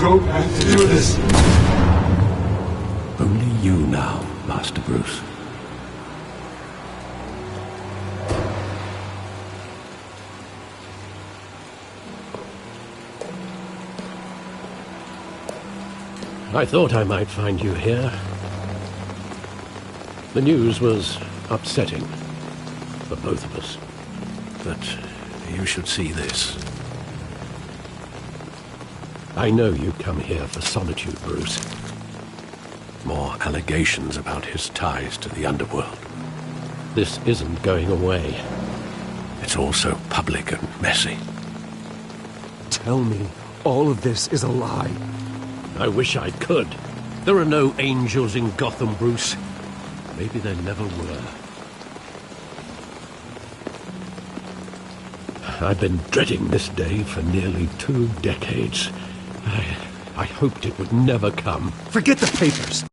go back to do this. Only you now, Master Bruce. I thought I might find you here. The news was upsetting for both of us. But you should see this. I know you come here for solitude, Bruce. More allegations about his ties to the underworld. This isn't going away. It's all so public and messy. Tell me all of this is a lie. I wish I could. There are no angels in Gotham, Bruce. Maybe there never were. I've been dreading this day for nearly 2 decades. I hoped it would never come. Forget the papers.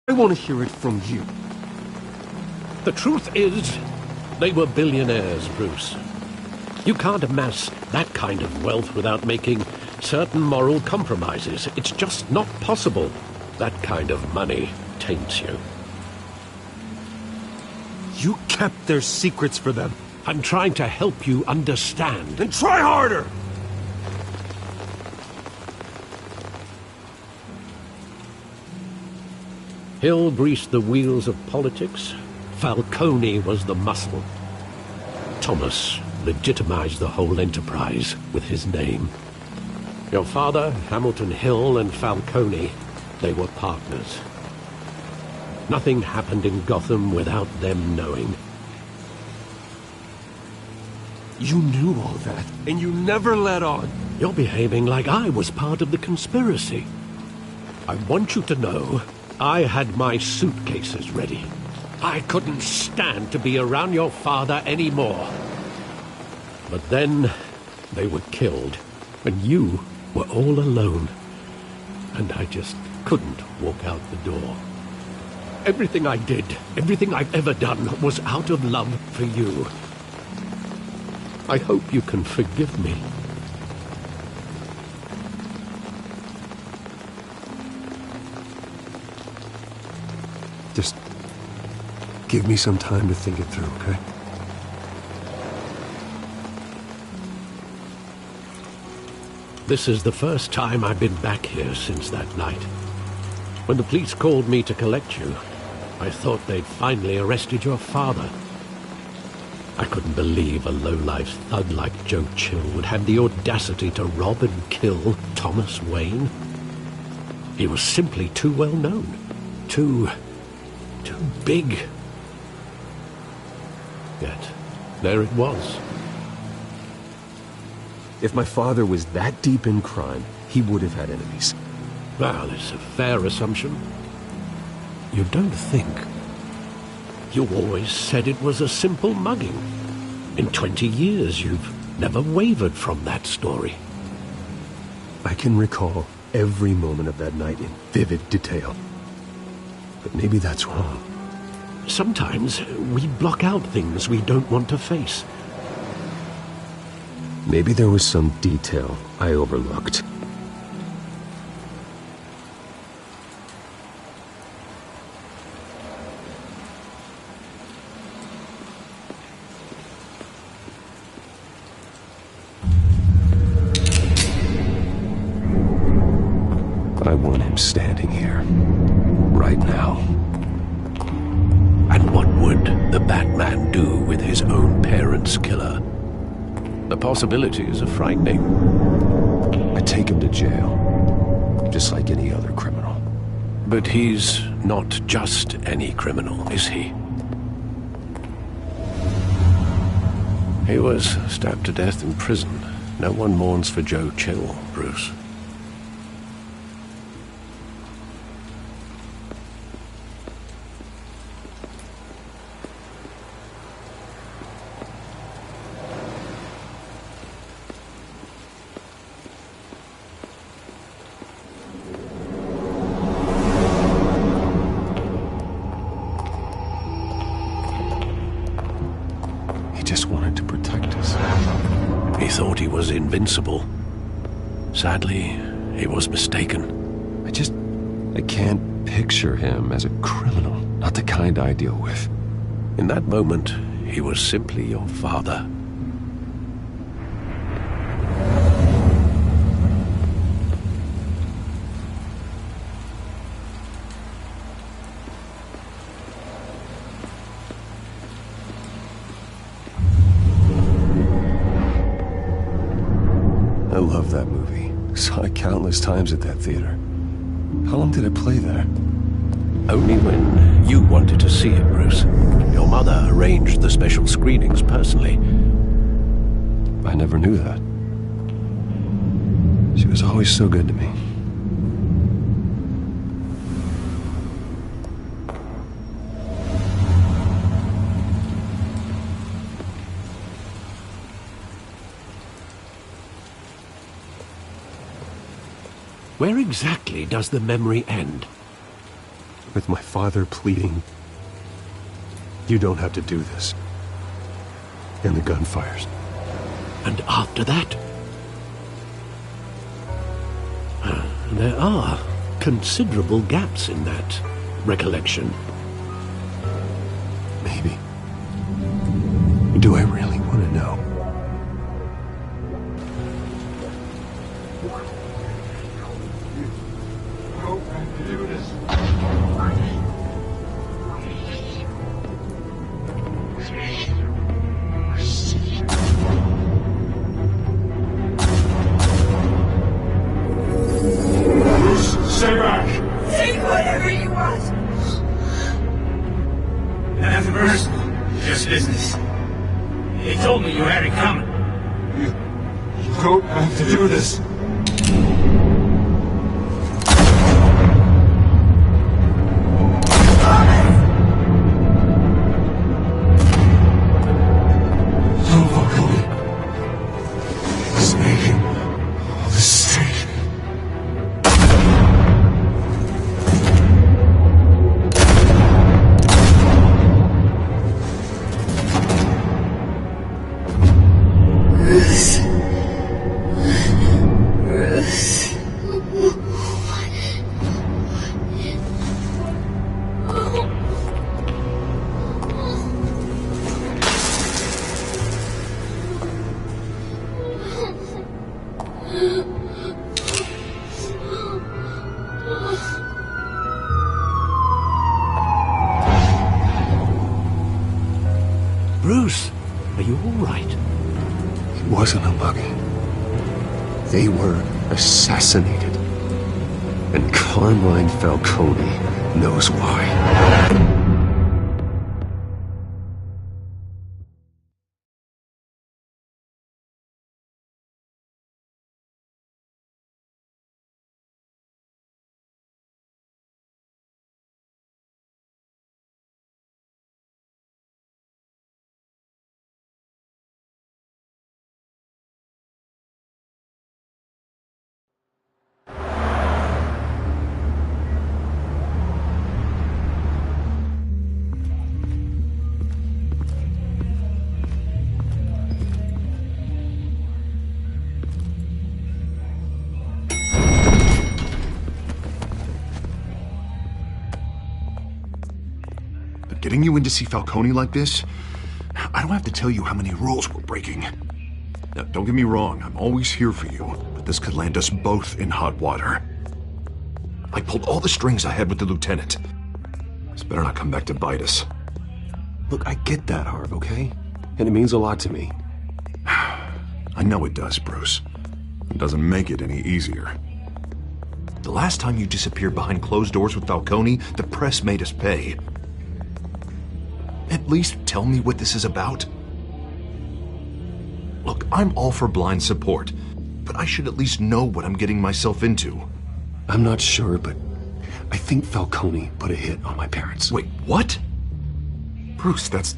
I want to hear it from you. The truth is, they were billionaires, Bruce. You can't amass that kind of wealth without making certain moral compromises. It's just not possible. That kind of money taints you. You kept their secrets for them. I'm trying to help you understand. Then try harder! Hill greased the wheels of politics. Falcone was the muscle. Thomas legitimized the whole enterprise with his name. Your father, Hamilton Hill, and Falcone, they were partners. Nothing happened in Gotham without them knowing. You knew all that, and you never let on. You're behaving like I was part of the conspiracy. I want you to know I had my suitcases ready. I couldn't stand to be around your father anymore. But then they were killed, and you were all alone. And I just couldn't walk out the door. Everything I did, everything I've ever done, was out of love for you. I hope you can forgive me. Just give me some time to think it through, okay? This is the first time I've been back here since that night. When the police called me to collect you, I thought they'd finally arrested your father. I couldn't believe a low-life thug like Joe Chill would have the audacity to rob and kill Thomas Wayne. He was simply too well known. Too big. Yet, there it was. If my father was that deep in crime, he would have had enemies. Well, it's a fair assumption. You don't think. You always said it was a simple mugging. In 20 years, you've never wavered from that story. I can recall every moment of that night in vivid detail. But maybe that's wrong. Sometimes we block out things we don't want to face. Maybe there was some detail I overlooked. I want him standing here, right now. And what would the Batman do with his own parents' killer? The possibilities are frightening. I take him to jail, just like any other criminal. But he's not just any criminal, is he? He was stabbed to death in prison. No one mourns for Joe Chill, Bruce. He just wanted to protect us. He thought he was invincible. Sadly, he was mistaken. I can't picture him as a criminal. Not the kind I deal with. In that moment, he was simply your father. I love that movie. Saw it countless times at that theater. How long did it play there? Only when you wanted to see it, Bruce. Your mother arranged the special screenings personally. I never knew that. She was always so good to me. Where exactly does the memory end? With my father pleading, "You don't have to do this." And the gunfires. And after that? There are considerable gaps in that recollection. Maybe. Do I really want to know? Stay back! Take whatever you want! Nothing personal, just business. They told me you had it coming. You don't have to do this. Don't fuck with me. It's making all this steak. Bruce, are you all right? It wasn't a mugging. They were assassinated. And Carmine Falcone knows why. Getting you in to see Falcone like this, I don't have to tell you how many rules we're breaking. Now, don't get me wrong, I'm always here for you, but this could land us both in hot water. I pulled all the strings I had with the lieutenant. This better not come back to bite us. Look, I get that, Harv, okay? And it means a lot to me. I know it does, Bruce. It doesn't make it any easier. The last time you disappeared behind closed doors with Falcone, the press made us pay. At least tell me what this is about. Look, I'm all for blind support, but I should at least know what I'm getting myself into. I'm not sure, but I think Falcone put a hit on my parents. Wait, what? Bruce, that's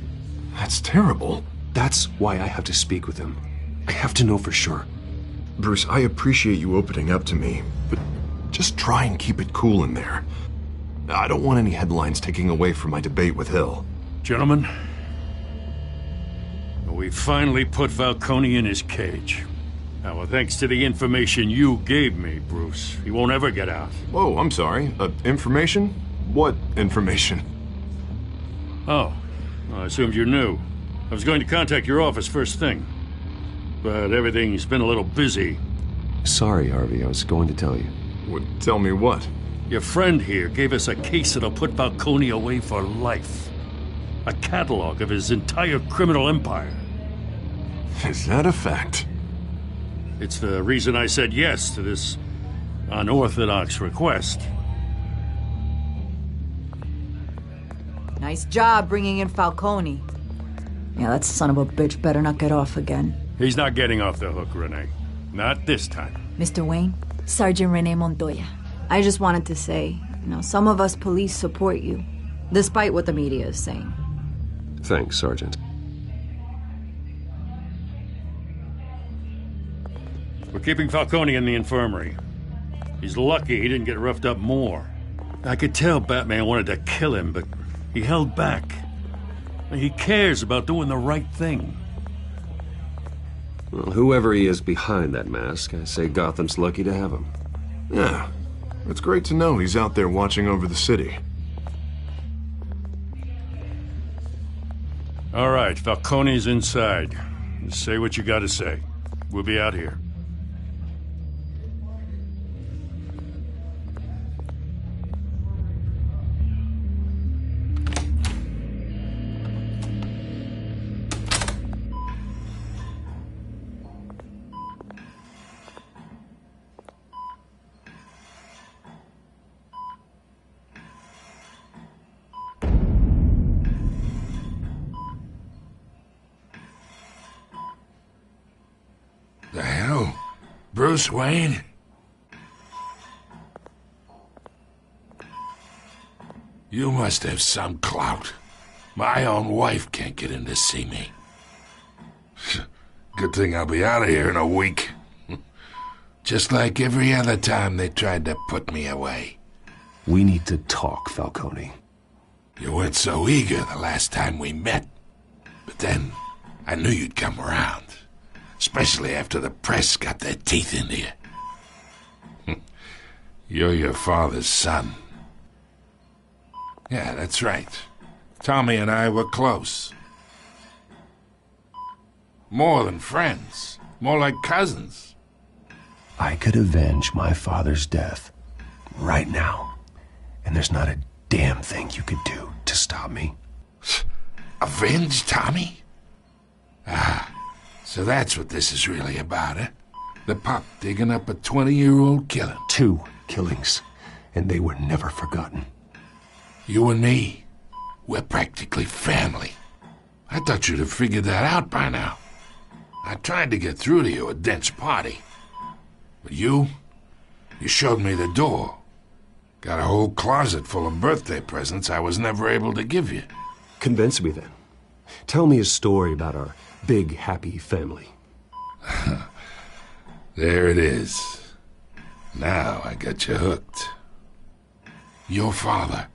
terrible. That's why I have to speak with him. I have to know for sure. Bruce, I appreciate you opening up to me, but just try and keep it cool in there. I don't want any headlines taking away from my debate with Hill. Gentlemen, we finally put Falcone in his cage. Now, well, thanks to the information you gave me, Bruce, he won't ever get out. Oh, I'm sorry. Information? What information? Oh, well, I assumed you knew. I was going to contact your office first thing, but everything's been a little busy. Sorry, Harvey, I was going to tell you. Tell me what? Your friend here gave us a case that'll put Falcone away for life. A catalog of his entire criminal empire. Is that a fact? It's the reason I said yes to this unorthodox request. Nice job bringing in Falcone. Yeah, that son of a bitch better not get off again. He's not getting off the hook, Renee. Not this time. Mr. Wayne, Sergeant Renee Montoya. I just wanted to say, some of us police support you, despite what the media is saying. Thanks, Sergeant. We're keeping Falcone in the infirmary. He's lucky he didn't get roughed up more. I could tell Batman wanted to kill him, but he held back. He cares about doing the right thing. Well, whoever he is behind that mask, I say Gotham's lucky to have him. Yeah, it's great to know he's out there watching over the city. All right, Falcone's inside. Say what you gotta say. We'll be out here. The hell? Bruce Wayne? You must have some clout. My own wife can't get in to see me. Good thing I'll be out of here in a week. Just like every other time they tried to put me away. We need to talk, Falcone. You weren't so eager the last time we met. But then, I knew you'd come around. Especially after the press got their teeth into you. You're your father's son. Yeah, that's right. Tommy and I were close. More than friends. More like cousins. I could avenge my father's death right now. And there's not a damn thing you could do to stop me. Avenge Tommy? Ah. So that's what this is really about, eh? The pup digging up a 20-year-old killing. 2 killings, and they were never forgotten. You and me, we're practically family. I thought you'd have figured that out by now. I tried to get through to you at Dent's party. But you showed me the door. Got a whole closet full of birthday presents I was never able to give you. Convince me then. Tell me a story about our big, happy family. There it is. Now I got you hooked. Your father,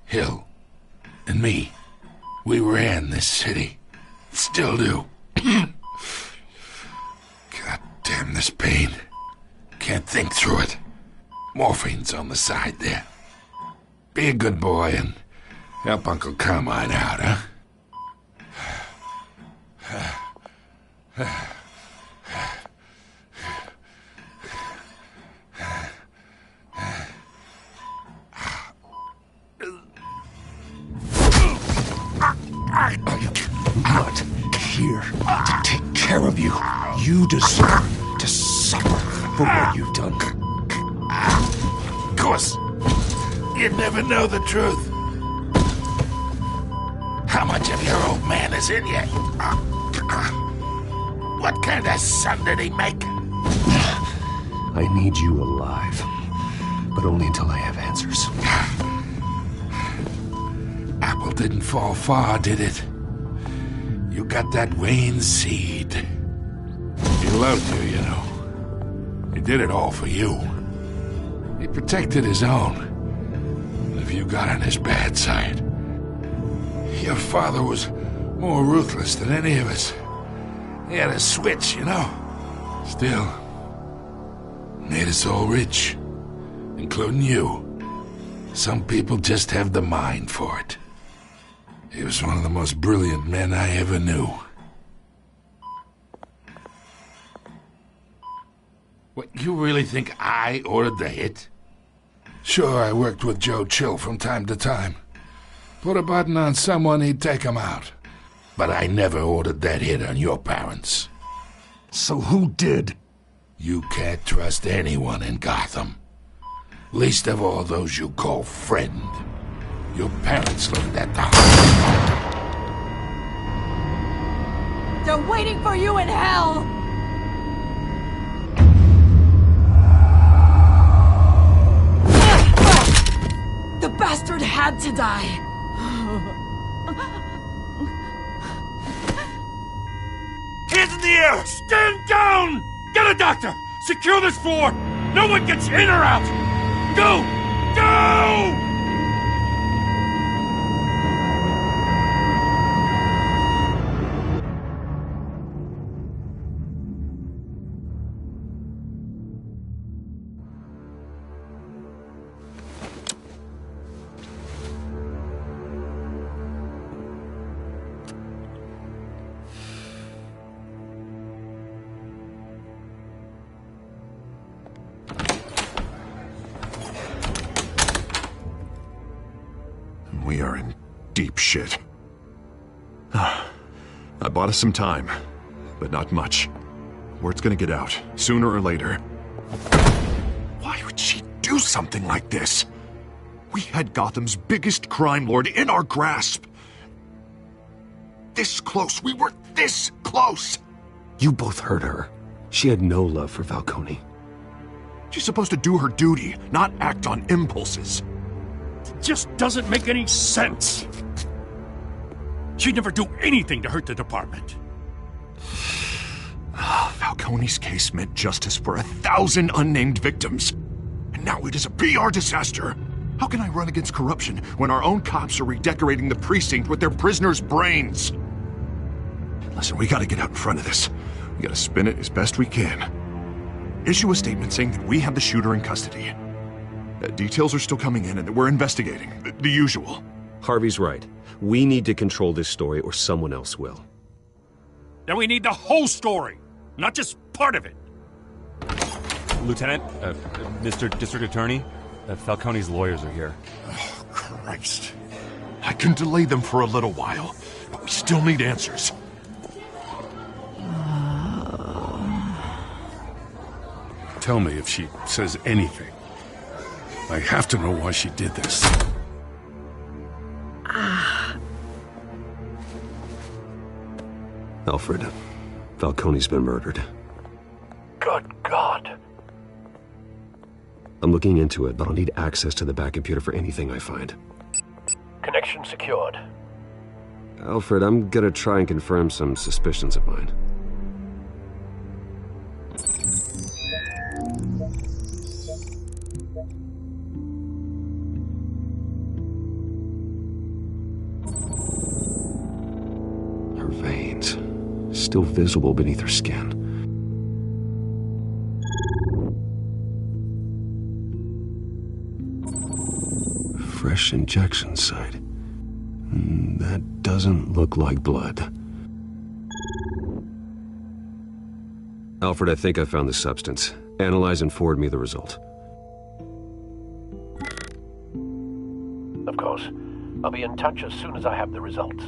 Hill, and me, we ran this city. Still do. God damn this pain. Can't think through it. Morphine's on the side there. Be a good boy and help Uncle Carmine out, huh? Not here to take care of you. You deserve to suffer for what you've done. Of course, you'd never know the truth. How much of your old man is in you? What kind of son did he make? I need you alive, but only until I have answers. Apple didn't fall far, did it? You got that Wayne seed. He loved you, you know. He did it all for you. He protected his own. If you got on his bad side. Your father was more ruthless than any of us. He had a switch, you know. Still, made us all rich, including you. Some people just have the mind for it. He was one of the most brilliant men I ever knew. What, you really think I ordered the hit? Sure, I worked with Joe Chill from time to time. Put a button on someone, he'd take him out. But I never ordered that hit on your parents. So who did? You can't trust anyone in Gotham. Least of all those you call friend. Your parents learned that the hard way. They're waiting for you in hell! The bastard had to die! Hands in the air! Stand down! Get a doctor! Secure this floor! No one gets in or out! Go! Go! We are in deep shit. I bought us some time, but not much. Word's gonna get out, sooner or later. Why would she do something like this? We had Gotham's biggest crime lord in our grasp. This close. We were this close. You both hurt her. She had no love for Falcone. She's supposed to do her duty, not act on impulses. Just doesn't make any sense. She'd never do anything to hurt the department. Falcone's case meant justice for 1,000 unnamed victims. And now it is a PR disaster. How can I run against corruption when our own cops are redecorating the precinct with their prisoners' brains? Listen, we gotta get out in front of this. We gotta spin it as best we can. Issue a statement saying that we have the shooter in custody. Details are still coming in and that we're investigating. The usual. Harvey's right. We need to control this story or someone else will. Then we need the whole story, not just part of it. Lieutenant, Mr. District Attorney, Falcone's lawyers are here. Oh, Christ. I can delay them for a little while, but we still need answers. Tell me if she says anything. I have to know why she did this. Alfred, Falcone's been murdered. Good God. I'm looking into it, but I'll need access to the back computer for anything I find. Connection secured. Alfred, I'm gonna try and confirm some suspicions of mine. Her veins, still visible beneath her skin. Fresh injection site. That doesn't look like blood. Alfred, I think I found the substance. Analyze and forward me the result. Of course. I'll be in touch as soon as I have the results.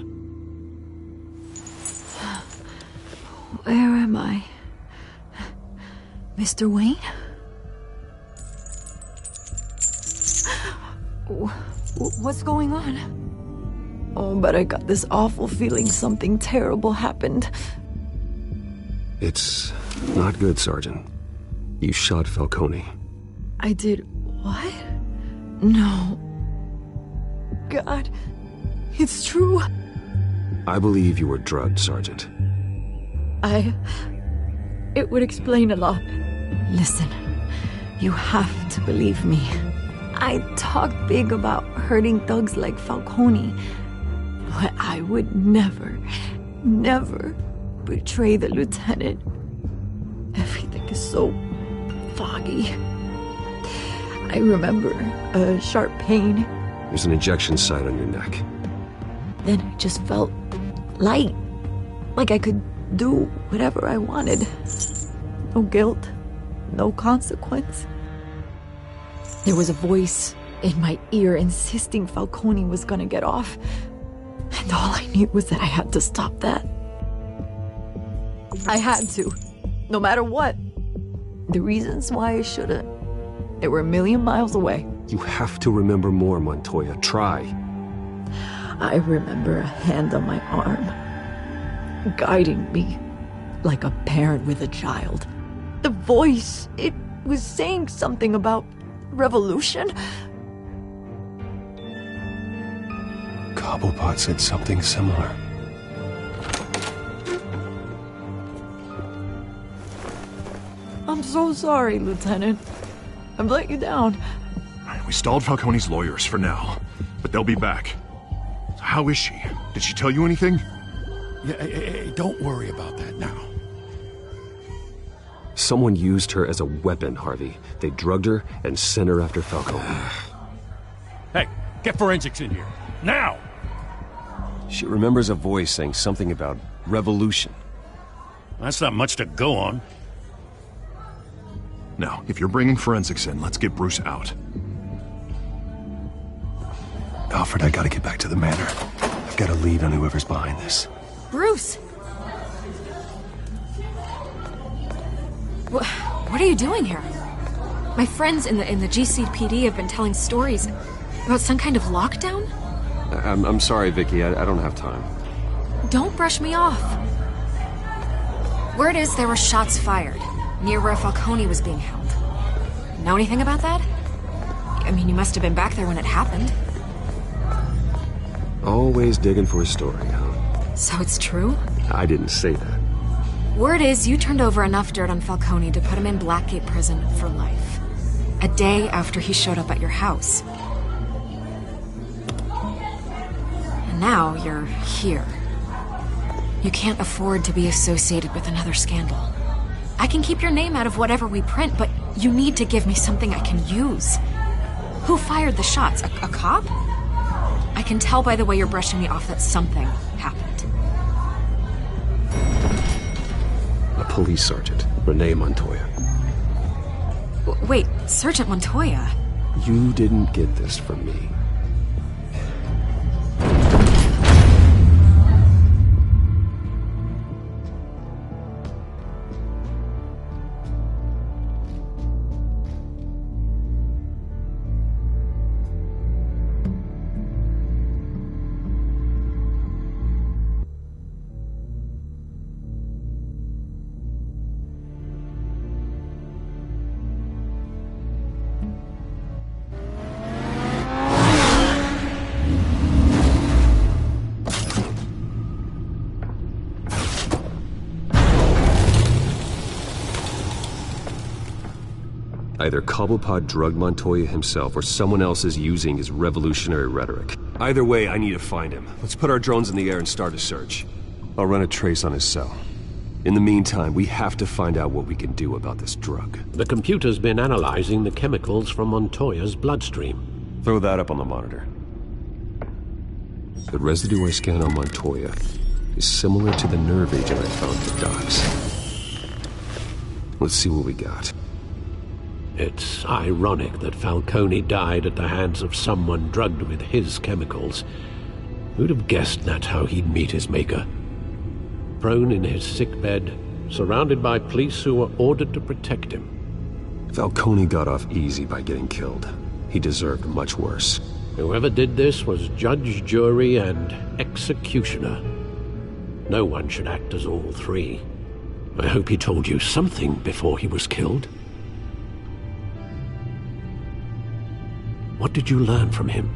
Where am I? Mr. Wayne? What's going on? Oh, but I got this awful feeling something terrible happened. It's not good, Sergeant. You shot Falcone. I did what? No. God, it's true. I believe you were drugged, Sergeant. It would explain a lot. Listen, you have to believe me. I talk big about hurting thugs like Falcone, but I would never betray the lieutenant. Everything is so foggy. I remember a sharp pain. There's an injection site on your neck. Then I just felt light, like I could do whatever I wanted. No guilt, no consequence. There was a voice in my ear insisting Falcone was gonna get off. And all I knew was that I had to stop that. I had to, no matter what. The reasons why I shouldn't, they were a million miles away. You have to remember more, Montoya. Try. I remember a hand on my arm, guiding me like a parent with a child. The voice, it was saying something about revolution. Cobblepot said something similar. I'm so sorry, Lieutenant. I've let you down. We stalled Falcone's lawyers for now, but they'll be back. How is she? Did she tell you anything? Yeah, hey, don't worry about that now. Someone used her as a weapon, Harvey. They drugged her and sent her after Falcone. Hey, get forensics in here. Now! She remembers a voice saying something about revolution. That's not much to go on. Now, if you're bringing forensics in, let's get Bruce out. Alfred, I gotta get back to the manor. I've got a lead on whoever's behind this. Bruce! What are you doing here? My friends in the GCPD have been telling stories about some kind of lockdown? I'm sorry, Vicky. I don't have time. Don't brush me off. Word is there were shots fired near where Falcone was being held. Know anything about that? I mean, you must have been back there when it happened. Always digging for a story, huh? So it's true? I didn't say that. Word is you turned over enough dirt on Falcone to put him in Blackgate Prison for life. A day after he showed up at your house. And now you're here. You can't afford to be associated with another scandal. I can keep your name out of whatever we print, but you need to give me something I can use. Who fired the shots? A cop? I can tell by the way you're brushing me off that something happened. A police sergeant, Renee Montoya. Wait, Sergeant Montoya? You didn't get this from me. Either Cobblepot drugged Montoya himself, or someone else is using his revolutionary rhetoric. Either way, I need to find him. Let's put our drones in the air and start a search. I'll run a trace on his cell. In the meantime, we have to find out what we can do about this drug. The computer's been analyzing the chemicals from Montoya's bloodstream. Throw that up on the monitor. The residue I scan on Montoya is similar to the nerve agent I found at the docks. Let's see what we got. It's ironic that Falcone died at the hands of someone drugged with his chemicals. Who'd have guessed that's how he'd meet his maker? Prone in his sickbed, surrounded by police who were ordered to protect him. Falcone got off easy by getting killed. He deserved much worse. Whoever did this was judge, jury, and executioner. No one should act as all three. I hope he told you something before he was killed. What did you learn from him?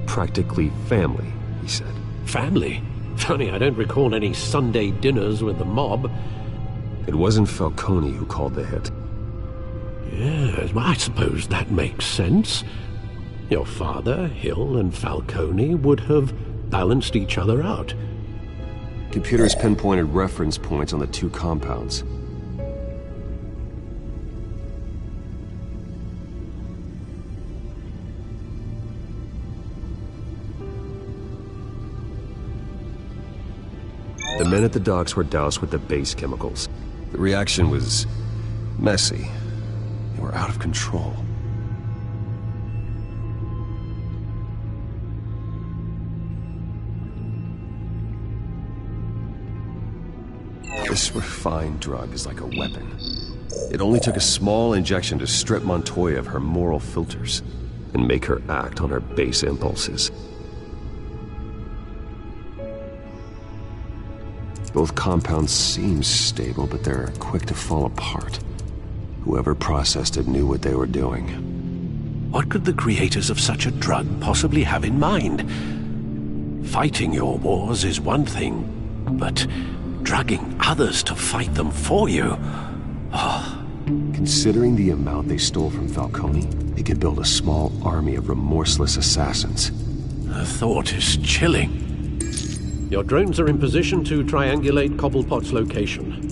Practically family, he said. Family? Funny, I don't recall any Sunday dinners with the mob. It wasn't Falcone who called the hit. Yes, well, I suppose that makes sense. Your father, Hill, and Falcone would have balanced each other out. Computers pinpointed reference points on the two compounds. The men at the docks were doused with the base chemicals. The reaction was messy. They were out of control. This refined drug is like a weapon. It only took a small injection to strip Montoya of her moral filters and make her act on her base impulses. Both compounds seem stable, but they're quick to fall apart. Whoever processed it knew what they were doing. What could the creators of such a drug possibly have in mind? Fighting your wars is one thing, but drugging others to fight them for you? Oh. Considering the amount they stole from Falcone, they could build a small army of remorseless assassins. The thought is chilling. Your drones are in position to triangulate Cobblepot's location.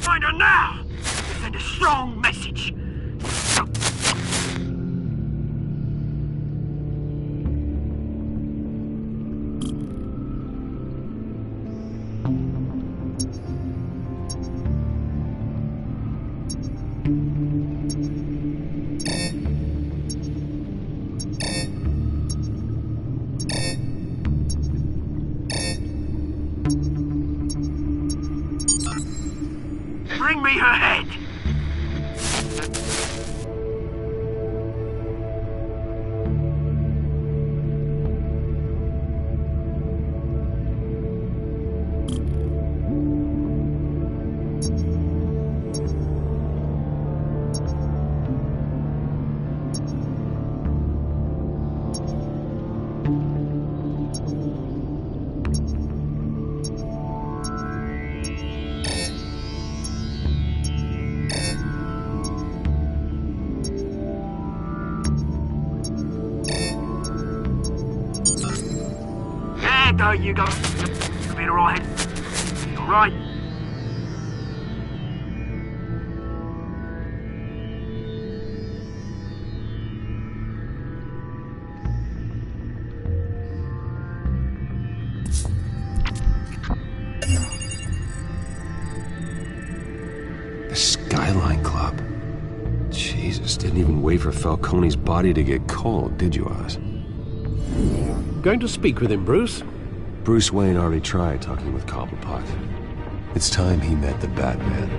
Find her now! Send a strong message. Bring me her head! There you go. You'll be alright. Alright. The Skyline Club. Jesus, didn't even wait for Falcone's body to get cold, did you, Oz? Going to speak with him, Bruce? Bruce Wayne already tried talking with Cobblepot. It's time he met the Batman.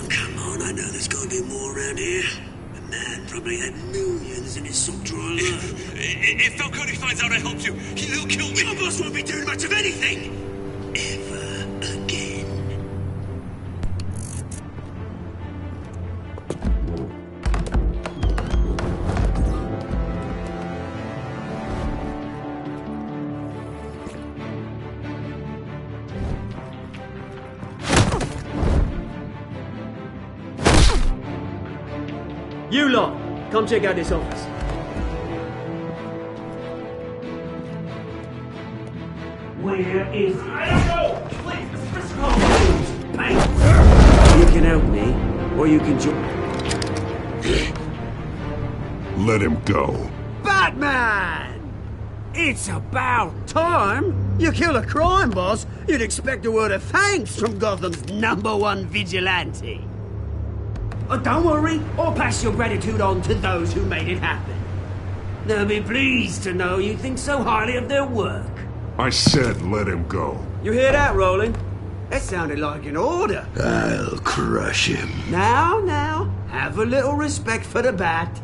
Come on, I know there's gotta be more around here. The man probably had millions in his sock drawer alone. If Falcone finds out I helped you, he'll kill me. Your boss won't be doing much of anything! Ever again. You lot, come check out this office. Where is he? I don't know! Please, let's go! You can help me, or you can join. Let him go. Batman! It's about time! You kill a crime boss, you'd expect a word of thanks from Gotham's #1 vigilante. Oh, don't worry, I'll pass your gratitude on to those who made it happen. They'll be pleased to know you think so highly of their work. I said let him go. You hear that, Roland? That sounded like an order. I'll crush him. Now, have a little respect for the Bat.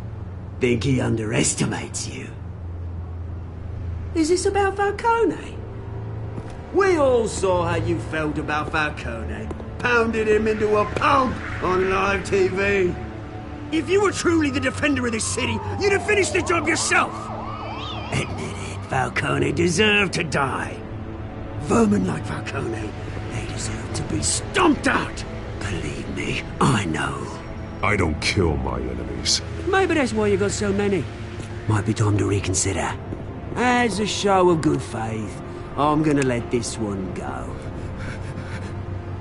Think he underestimates you. Is this about Falcone? We all saw how you felt about Falcone. Pounded him into a pulp on live TV. If you were truly the defender of this city, you'd have finished the job yourself. Admit it, Falcone deserved to die. Vermin like Falcone, they deserve to be stomped out. Believe me, I know. I don't kill my enemies. Maybe that's why you got so many. Might be time to reconsider. As a show of good faith, I'm gonna let this one go.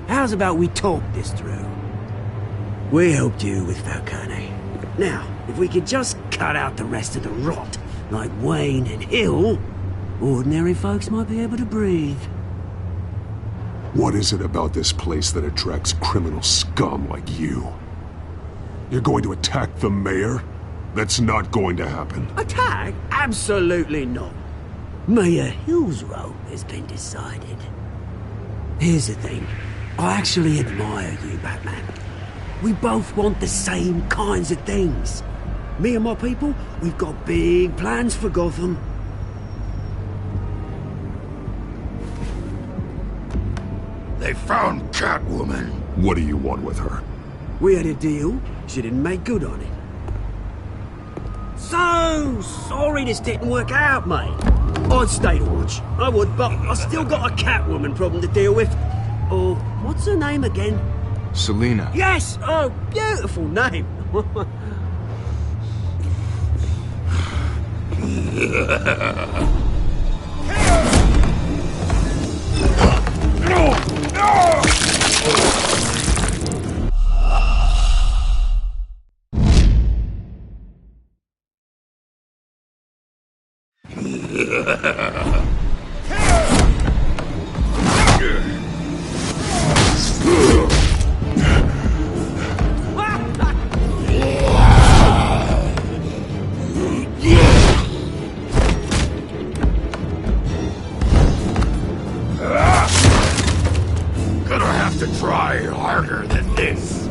How's about we talk this through? We helped you with Falcone. Now, if we could just cut out the rest of the rot, like Wayne and Hill, ordinary folks might be able to breathe. What is it about this place that attracts criminal scum like you? You're going to attack the mayor? That's not going to happen. Attack? Absolutely not. Mayor Hill's role has been decided. Here's the thing. I actually admire you, Batman. We both want the same kinds of things. Me and my people, we've got big plans for Gotham. They found Catwoman. What do you want with her? We had a deal. She didn't make good on it. So sorry this didn't work out, mate. I'd stay to watch. I would, but I still got a Catwoman problem to deal with. Oh, what's her name again? Selina. Yes! Oh, beautiful name. Gonna have to try harder than this.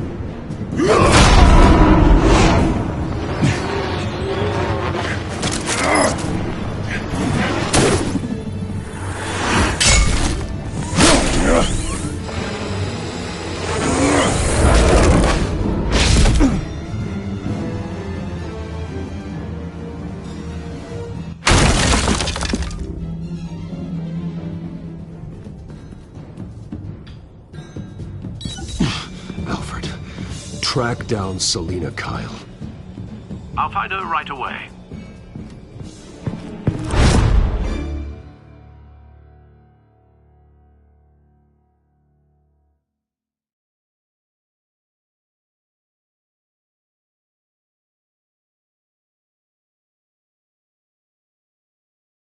track down Selina Kyle. I'll find her right away.